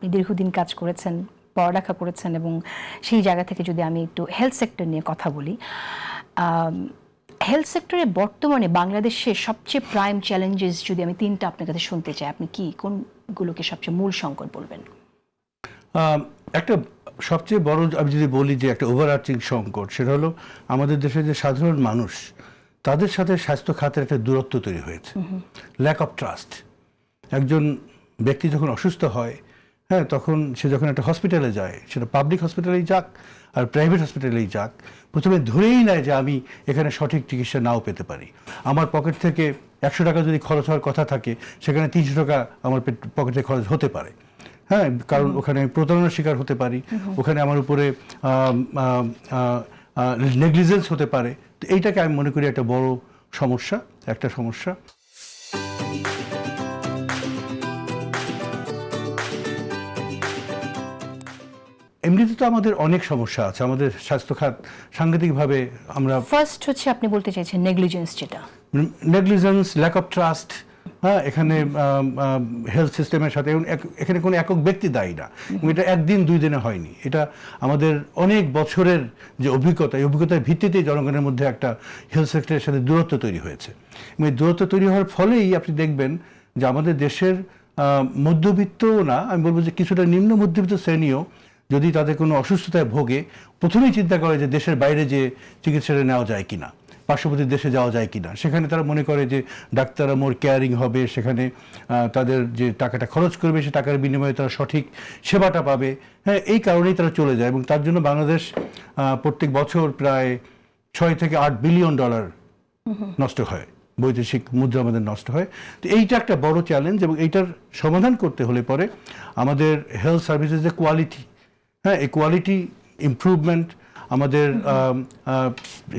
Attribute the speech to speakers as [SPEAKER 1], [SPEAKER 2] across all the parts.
[SPEAKER 1] আপনি দীর্ঘদিন কাজ করেছেন, পড়ালেখা করেছেন, এবং সেই জায়গা থেকে যদি আমি একটু হেলথ সেক্টর নিয়ে কথা বলি, হেলথ সেক্টরে বর্তমানে বাংলাদেশের সবচেয়ে প্রাইম চ্যালেঞ্জেস যদি আমি তিনটা আপনার কাছে শুনতে চাই, আপনি কি কোনগুলোকে সবচেয়ে মূল সংকট বলবেন?
[SPEAKER 2] একটা সবচেয়ে বড় আমি যদি বলি যে একটা ওভারআর্চিং সংকট, সেটা হলো আমাদের দেশে যে সাধারণ মানুষ, তাদের সাথে স্বাস্থ্য খাতের একটা দূরত্ব তৈরি হয়েছে, ল্যাক অফ ট্রাস্ট। একজন ব্যক্তি যখন অসুস্থ হয়, হ্যাঁ, তখন সে যখন একটা হসপিটালে যায়, সেটা পাবলিক হসপিটালেই যাক আর প্রাইভেট হসপিটালেই যাক, প্রথমে ধরেই নেয় যে আমি এখানে সঠিক চিকিৎসা নাও পেতে পারি। আমার পকেট থেকে 100 টাকা যদি খরচ হওয়ার কথা থাকে, সেখানে 300 টাকা আমার পকেটে খরচ হতে পারে। হ্যাঁ, কারণ ওখানে আমি প্রতারণার শিকার হতে পারি, ওখানে আমার উপরে নেগলিজেন্স হতে পারে। তো এইটাকে আমি মনে করি একটা বড় সমস্যা, একটা সমস্যা। এমনিতে তো আমাদের অনেক সমস্যা আছে, আমাদের স্বাস্থ্য খাত সাংঘাতিকভাবে আমরা
[SPEAKER 1] ফার্স্ট হচ্ছে আপনি বলতে চাইছেন নেগলিজেন্স, যেটা
[SPEAKER 2] নেগলিজেন্স, ল্যাক অফ ট্রাস্ট। হ্যাঁ, এখানে হেলথ সিস্টেমের সাথে এখানে কোনো একক ব্যক্তি দায়ী না, এটা একদিন দুই দিনে হয়নি। এটা আমাদের অনেক বছরের যে অভিজ্ঞতা, এই অভিজ্ঞতার ভিত্তিতেই জনগণের মধ্যে একটা হেলথ সেক্টরের সাথে দূরত্ব তৈরি হয়েছে। এবং এই দূরত্ব তৈরি হওয়ার ফলেই আপনি দেখবেন যে আমাদের দেশের মধ্যবিত্তও না, আমি বলবো যে কিছুটা নিম্ন মধ্যবিত্ত শ্রেণীও যদি তাদের কোনো অসুস্থতায় ভোগে, প্রথমেই চিন্তা করে যে দেশের বাইরে যে চিকিৎসাটা নেওয়া যায় কিনা, পার্শ্ববর্তী দেশে যাওয়া যায় কিনা। সেখানে তারা মনে করে যে ডাক্তাররা মোর কেয়ারিং হবে, সেখানে তাদের যে টাকাটা খরচ করবে সে টাকার বিনিময়ে তারা সঠিক সেবাটা পাবে। হ্যাঁ, এই কারণেই তারা চলে যায়, এবং তার জন্য বাংলাদেশ প্রত্যেক বছর প্রায় 6 থেকে 8 বিলিয়ন ডলার নষ্ট হয়, বৈদেশিক মুদ্রা আমাদের নষ্ট হয়। তো এইটা একটা বড় চ্যালেঞ্জ, এবং এইটার সমাধান করতে হলে পরে আমাদের হেলথ সার্ভিসেস যে কোয়ালিটি, হ্যাঁ, এই কোয়ালিটি ইমপ্রুভমেন্ট, আমাদের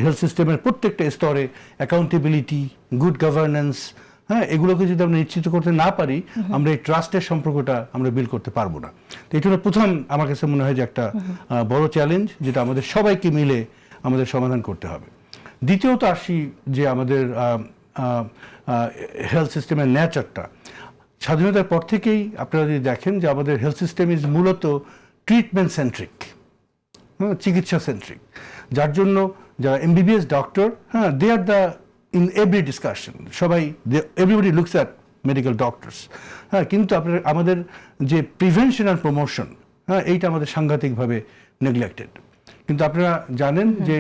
[SPEAKER 2] হেলথ সিস্টেমের প্রত্যেকটা স্তরে অ্যাকাউন্টেবিলিটি, গুড গভর্নেন্স, হ্যাঁ, এগুলোকে যদি আমরা নিশ্চিত করতে না পারি, আমরা এই ট্রাস্টের সম্পর্কটা আমরা বিল্ড করতে পারবো না। তো এটা হলো প্রথম, আমার কাছে মনে হয় যে একটা বড় চ্যালেঞ্জ, যেটা আমাদের সবাইকে মিলে আমাদের সমাধান করতে হবে। দ্বিতীয়ত আসি যে আমাদের হেলথ সিস্টেমের নেচারটা। স্বাধীনতার পর থেকেই আপনারা যদি দেখেন যে আমাদের হেলথ সিস্টেম ইজ মূলত ট্রিটমেন্ট সেন্ট্রিক, চিকিৎসা সেন্ট্রিক, যার জন্য যারা এমবিবিএস ডক্টর, হ্যাঁ, they are the in every discussion, সবাই everybody looks at medical doctors. হ্যাঁ, কিন্তু আপনার আমাদের যে প্রিভেনশন আর প্রমোশন, হ্যাঁ, এইটা আমাদের সাংঘাতিকভাবে নেগলেক্টেড। কিন্তু আপনারা জানেন যে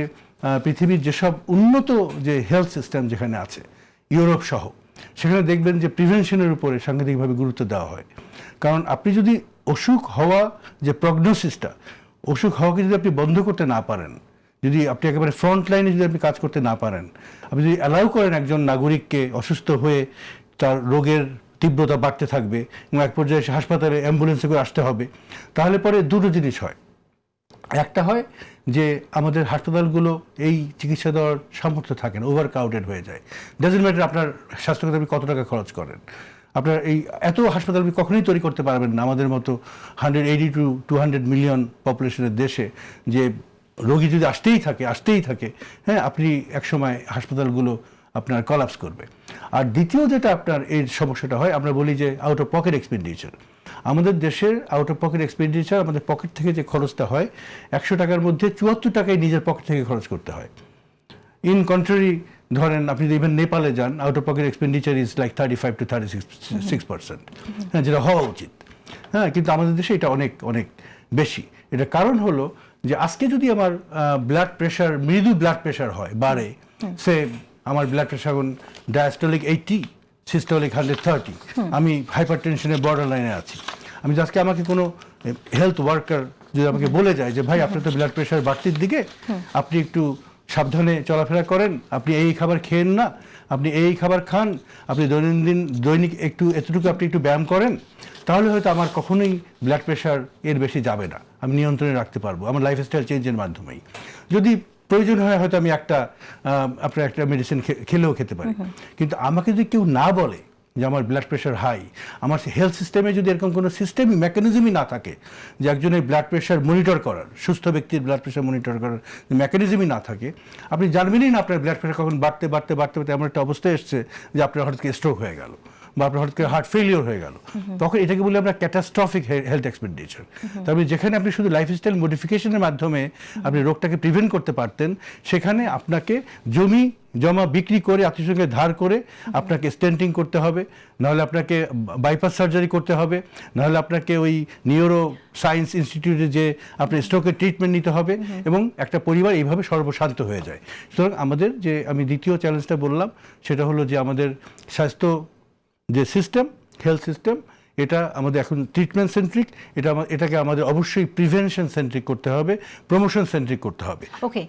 [SPEAKER 2] পৃথিবীর যেসব উন্নত যে হেলথ সিস্টেম যেখানে আছে, ইউরোপ সহ, সেখানে দেখবেন যে প্রিভেনশনের উপরে সাংঘাতিকভাবে গুরুত্ব দেওয়া হয়। কারণ আপনি যদি অসুখ হওয়া যে প্রগনোসিসটা, অসুখ হওয়াকে যদি আপনি বন্ধ করতে না পারেন, যদি আপনি একেবারে ফ্রন্ট লাইনে যদি আপনি কাজ করতে না পারেন, আপনি যদি অ্যালাউ করেন একজন নাগরিককে অসুস্থ হয়ে তার রোগের তীব্রতা বাড়তে থাকবে এবং এক পর্যায়ে সে হাসপাতালে অ্যাম্বুলেন্সে করে আসতে হবে, তাহলে পরে দুটো জিনিস হয়। একটা হয় যে আমাদের হাসপাতালগুলো এই চিকিৎসা দেওয়ার সামর্থ্য থাকে না, ওভার ক্রাউডেড হয়ে যায়। ডাজন্ট ম্যাটার আপনার স্বাস্থ্যখাতে আপনি কত টাকা খরচ করেন, আপনার এই এত হাসপাতাল আপনি কখনোই তৈরি করতে পারবেন না আমাদের মতো 180 to 200 মিলিয়ন পপুলেশনের দেশে। যে রোগী যদি আসতেই থাকে, হ্যাঁ, আপনি একসময় হাসপাতালগুলো আপনার কলাপস করবে। আর দ্বিতীয় যেটা আপনার এই সমস্যাটা হয়, আমরা বলি যে আউট অফ পকেট এক্সপেন্ডিচার। আমাদের দেশের আউট অফ পকেট এক্সপেন্ডিচার, আমাদের পকেট থেকে যে খরচটা হয়, 100 টাকার মধ্যে 74 টাকায় নিজের পকেট থেকে খরচ করতে হয়। ইন কন্ট্রারি, ধরেন আপনি ইভেন নেপালে যান, out of pocket expenditure is like 35 to 36%, হ্যাঁ, যেটা হওয়া উচিত। হ্যাঁ, কিন্তু আমাদের দেশে এটা অনেক অনেক বেশি। এটার কারণ হলো যে আজকে যদি আমার ব্লাড প্রেশার, মৃদু ব্লাড প্রেশার হয়, বাড়ে, সে আমার ব্লাড প্রেশার এখন ডায়াস্টোলিক 80, সিস্টোলিক 130, আমি হাইপার টেনশনের বর্ডার লাইনে আছি। আমি আজকে আমাকে কোনো হেলথ ওয়ার্কার যদি আমাকে বলে যায় যে ভাই আপনার তো ব্লাড প্রেশার বাড়তির দিকে, আপনি একটু সাবধানে চলাফেরা করেন, আপনি এই খাবার খেয়েন না, আপনি এই খাবার খান, আপনি দৈনিক এতটুকু আপনি একটু ব্যায়াম করেন, তাহলে হয়তো আমার কখনোই ব্লাড প্রেশার এর বেশি যাবে না, আমি নিয়ন্ত্রণে রাখতে পারবো আমার লাইফস্টাইল চেঞ্জের মাধ্যমেই। যদি প্রয়োজন হয় হয়তো আমি আপনার একটা মেডিসিন খেলেও খেতে পারি। কিন্তু আমাকে যদি কেউ না বলে যে আমার ব্লাড প্রেশার হাই, আমার হেলথ সিস্টেমে যদি এরকম কোনো সিস্টেমই মেকানিজমই না থাকে যে একজনের ব্লাড প্রেশার মনিটর করার, সুস্থ ব্যক্তির ব্লাড প্রেশার মনিটর করার মেকানিজমই না থাকে, আপনি জানবেনই না আপনার ব্লাড প্রেশার কখন বাড়তে এমন একটা অবস্থায় এসছে যে আপনার হঠাৎ স্ট্রোক হয়ে গেল, বা আপনার হঠাৎ করে হার্ট ফেলিওর হয়ে গেল, তখন এটাকে বলি আমরা ক্যাটাস্ট্রফিক হেলথ এক্সপেন্ডিচার। তবে যেখানে আপনি শুধু লাইফস্টাইল মডিফিকেশনের মাধ্যমে আপনি রোগটাকে প্রিভেন্ট করতে পারতেন, সেখানে আপনাকে জমি জমা বিক্রি করে আত্মীয় সঙ্গে ধার করে আপনাকে স্টেন্টিং করতে হবে, নাহলে আপনাকে বাইপাস সার্জারি করতে হবে, নাহলে আপনাকে ওই নিউরো সায়েন্স ইনস্টিটিউটে যে আপনি স্ট্রোকের ট্রিটমেন্ট নিতে হবে, এবং একটা পরিবার এইভাবে সর্বশান্ত হয়ে যায়। সুতরাং আমাদের যে আমি দ্বিতীয় চ্যালেঞ্জটা বললাম সেটা হলো যে আমাদের স্বাস্থ্য যে সিস্টেম, হেলথ সিস্টেম, এটা আমাদের এখন ট্রিটমেন্ট সেন্ট্রিক, এটাকে আমাদের অবশ্যই প্রিভেনশন সেন্ট্রিক করতে হবে, প্রমোশন সেন্ট্রিক করতে হবে।
[SPEAKER 1] ওকে।